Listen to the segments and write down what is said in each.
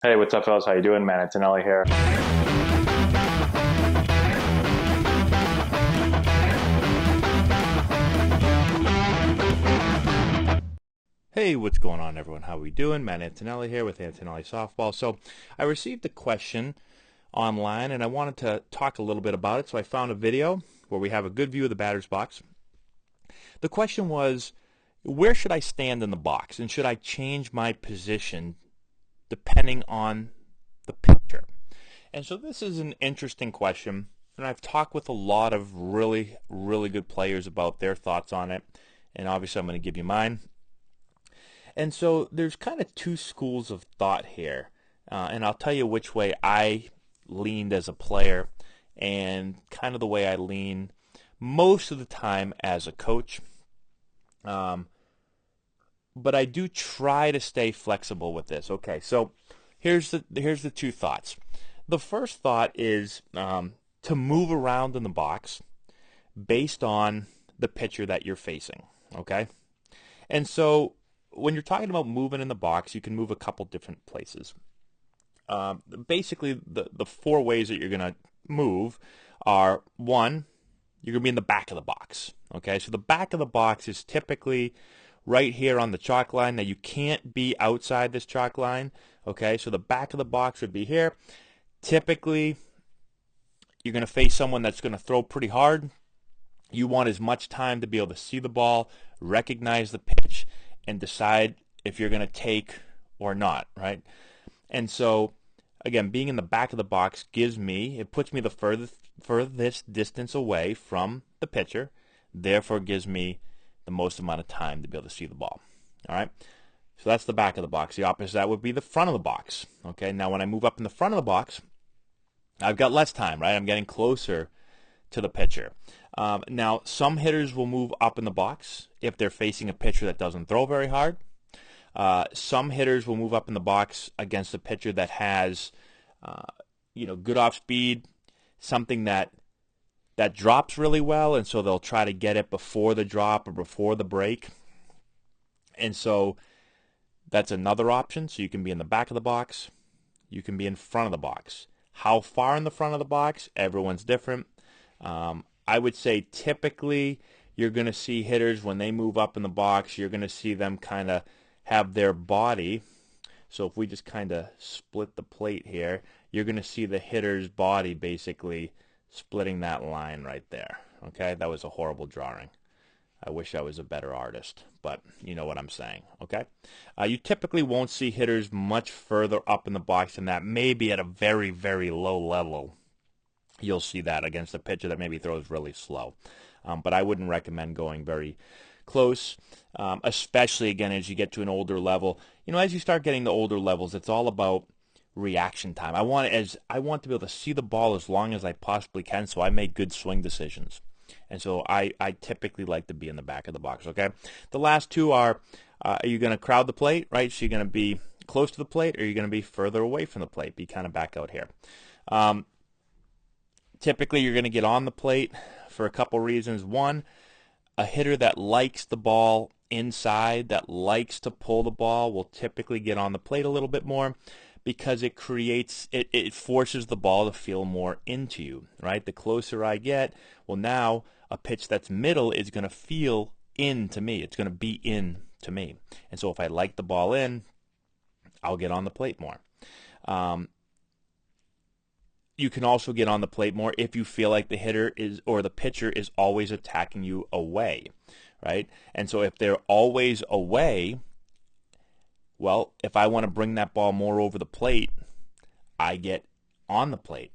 Hey, what's up, fellas? How you doing, man? Antonelli here. Hey, what's going on, everyone? How we doing? Matt Antonelli here with Antonelli Softball. So, I received a question online, and I wanted to talk a little bit about it. So, I found a video where we have a good view of the batter's box. The question was, where should I stand in the box, and should I change my position depending on the pitcher? And so, this is an interesting question, and I've talked with a lot of really, really good players about their thoughts on it. And obviously, I'm going to give you mine. And so there's kind of two schools of thought here. And I'll tell you which way I leaned as a player and kind of the way I lean most of the time as a coach. Um, but I do try to stay flexible with this. Okay, so here's the two thoughts. The first thought is to move around in the box based on the pitcher that you're facing. Okay, and so when you're talking about moving in the box, you can move a couple different places. Basically, the four ways that you're going to move are one, you're going to be in the back of the box. Okay, so the back of the box is typically right here on the chalk line. Now, you can't be outside this chalk line. Okay, so the back of the box would be here. Typically, you're going to face someone that's going to throw pretty hard. You want as much time to be able to see the ball, recognize the pitch, and decide if you're going to take or not, right? And so, again, being in the back of the box it puts me the furthest distance away from the pitcher, therefore gives me the most amount of time to be able to see the ball. All right? So that's the back of the box. The opposite of that would be the front of the box. Okay, now when I move up in the front of the box, I've got less time, right? I'm getting closer to the pitcher. Now, some hitters will move up in the box if they're facing a pitcher that doesn't throw very hard. Some hitters will move up in the box against a pitcher that has, good off speed, something that drops really well, and so they'll try to get it before the drop or before the break. And so that's another option. So you can be in the back of the box, you can be in front of the box. How far in the front of the box? Everyone's different. I would say typically you're going to see hitters when they move up in the box, you're going to see them kind of have their body. So if we just kind of split the plate here, you're going to see the hitter's body basically splitting that line right there. Okay, that was a horrible drawing. I wish I was a better artist, but you know what I'm saying, okay? You typically won't see hitters much further up in the box than that, maybe at a very, very low level. You'll see that against a pitcher that maybe throws really slow. But I wouldn't recommend going very close, especially, again, as you get to an older level. As you start getting to older levels, it's all about reaction time. I want to be able to see the ball as long as I possibly can, so I make good swing decisions. And so I typically like to be in the back of the box, okay? The last two are you going to crowd the plate, right? So you're going to be close to the plate, or you're going to be further away from the plate, be kind of back out here. Typically, you're going to get on the plate for a couple reasons. One, a hitter that likes the ball inside, that likes to pull the ball, will typically get on the plate a little bit more because it forces the ball to feel more into you, right? The closer I get, well, now a pitch that's middle is going to feel in to me. It's going to be in to me. And so if I like the ball in, I'll get on the plate more. Um, you can also get on the plate more if you feel like the hitter is or the pitcher is always attacking you away, right? And so if they're always away, well, if I want to bring that ball more over the plate, I get on the plate.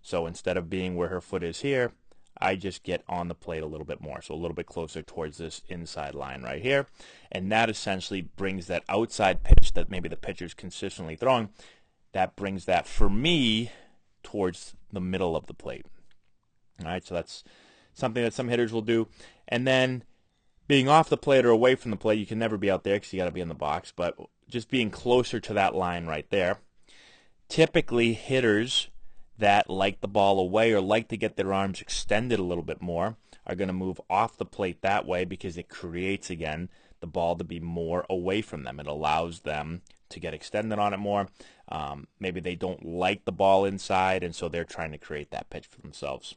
So instead of being where her foot is here, I just get on the plate a little bit more, so a little bit closer towards this inside line right here. And that essentially brings that outside pitch that maybe the pitcher's consistently throwing, that brings that, for me, towards the middle of the plate. All right, so that's something that some hitters will do. And then being off the plate or away from the plate, you can never be out there because you got to be in the box, but just being closer to that line right there. Typically, hitters that like the ball away or like to get their arms extended a little bit more are going to move off the plate that way because it creates, again, the ball to be more away from them. It allows them to get extended on it more. Maybe they don't like the ball inside, and so they're trying to create that pitch for themselves.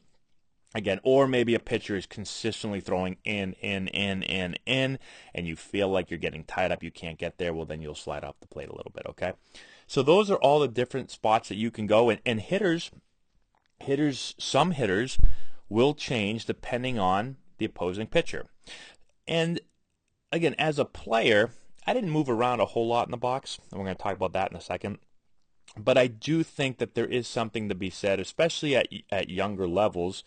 Again, or maybe a pitcher is consistently throwing in, and you feel like you're getting tied up, you can't get there, well, then you'll slide off the plate a little bit, okay? So those are all the different spots that you can go, and some hitters will change depending on the opposing pitcher. And again, as a player, I didn't move around a whole lot in the box, and we're going to talk about that in a second. But I do think that there is something to be said, especially at younger levels,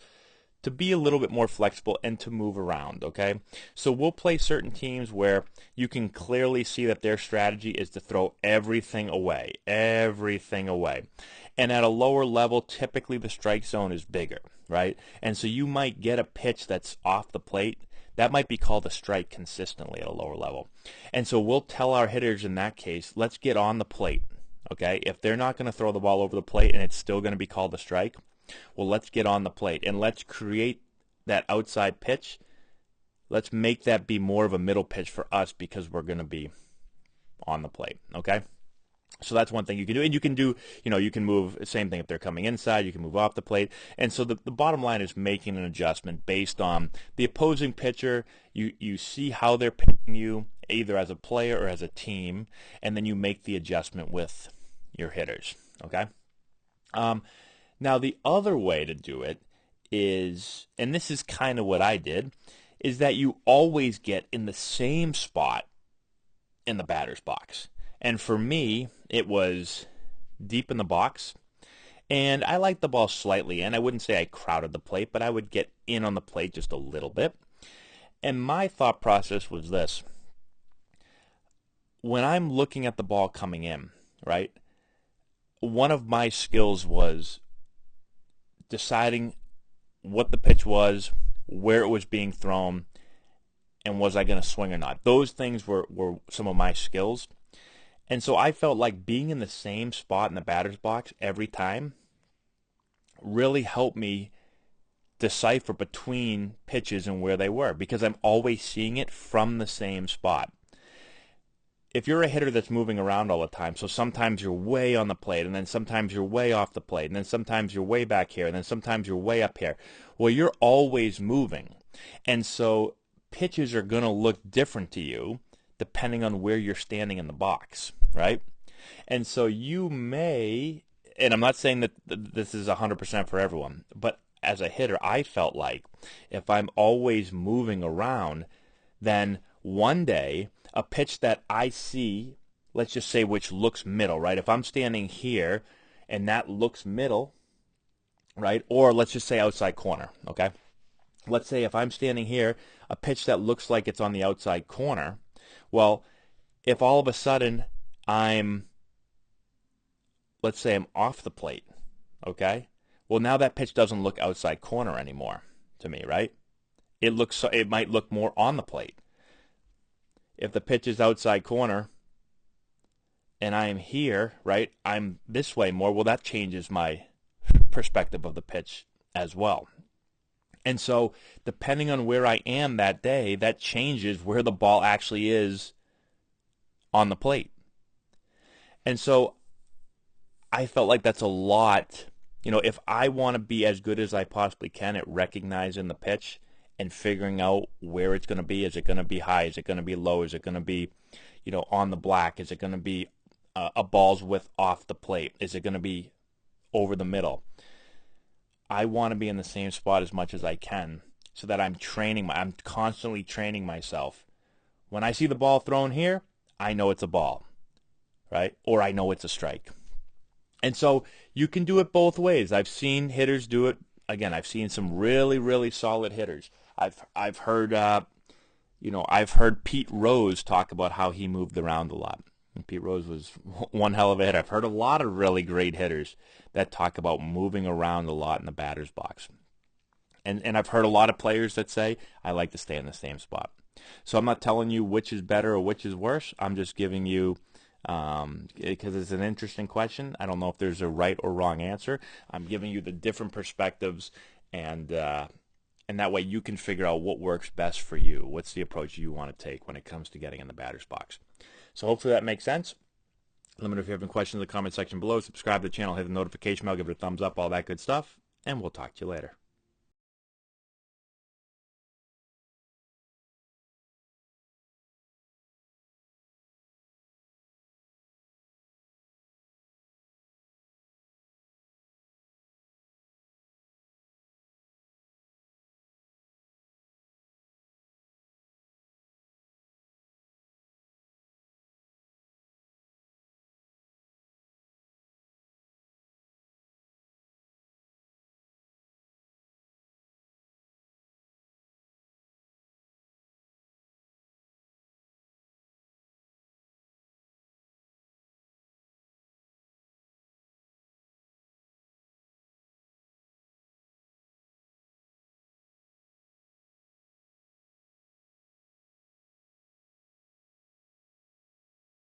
to be a little bit more flexible and to move around, okay? So we'll play certain teams where you can clearly see that their strategy is to throw everything away. And at a lower level, typically the strike zone is bigger, right? And so you might get a pitch that's off the plate. That might be called a strike consistently at a lower level. And so we'll tell our hitters in that case, let's get on the plate, okay? If they're not going to throw the ball over the plate and it's still going to be called a strike, well, let's get on the plate and let's create that outside pitch. Let's make that be more of a middle pitch for us because we're going to be on the plate, okay? So that's one thing you can do. And you can do, you can move, same thing if they're coming inside, you can move off the plate. And so the bottom line is making an adjustment based on the opposing pitcher. You see how they're pitching you, either as a player or as a team, and then you make the adjustment with your hitters, okay? Now, the other way to do it is, and this is kind of what I did, is that you always get in the same spot in the batter's box. And for me, it was deep in the box. And I liked the ball slightly in. I wouldn't say I crowded the plate, but I would get in on the plate just a little bit. And my thought process was this. When I'm looking at the ball coming in, right, one of my skills was deciding what the pitch was, where it was being thrown, and was I going to swing or not. Those things were some of my skills. And so I felt like being in the same spot in the batter's box every time really helped me decipher between pitches and where they were because I'm always seeing it from the same spot. If you're a hitter that's moving around all the time, so sometimes you're way on the plate, and then sometimes you're way off the plate, and then sometimes you're way back here, and then sometimes you're way up here. Well, you're always moving. And so pitches are going to look different to you depending on where you're standing in the box, right? And so you may, and I'm not saying that this is 100% for everyone, but as a hitter, I felt like if I'm always moving around, then one day a pitch that I see, let's just say which looks middle, right? If I'm standing here and that looks middle, right? Or let's just say outside corner, okay? Let's say if I'm standing here, a pitch that looks like it's on the outside corner, well, if all of a sudden let's say I'm off the plate, okay? Well, now that pitch doesn't look outside corner anymore to me, right? It might look more on the plate. If the pitch is outside corner and I am here, right, I'm this way more, well, that changes my perspective of the pitch as well. And so depending on where I am that day, that changes where the ball actually is on the plate. And so I felt like that's a lot. If I want to be as good as I possibly can at recognizing the pitch and figuring out where it's going to be, is it going to be high? Is it going to be low? Is it going to be, on the black? Is it going to be a ball's width off the plate? Is it going to be over the middle? I want to be in the same spot as much as I can so that I'm constantly training myself. When I see the ball thrown here, I know it's a ball, right? Or I know it's a strike. And so you can do it both ways. I've seen hitters do it. Again, I've seen some really, really solid hitters. I've heard Pete Rose talk about how he moved around a lot. And Pete Rose was one hell of a hitter. I've heard a lot of really great hitters that talk about moving around a lot in the batter's box. And I've heard a lot of players that say, I like to stay in the same spot. So I'm not telling you which is better or which is worse. I'm just giving you, because it's an interesting question. I don't know if there's a right or wrong answer. I'm giving you the different perspectives, and that way you can figure out what works best for you. What's the approach you want to take when it comes to getting in the batter's box? So hopefully that makes sense. Let me know if you have any questions in the comment section below. Subscribe to the channel, hit the notification bell, give it a thumbs up, all that good stuff, and we'll talk to you later.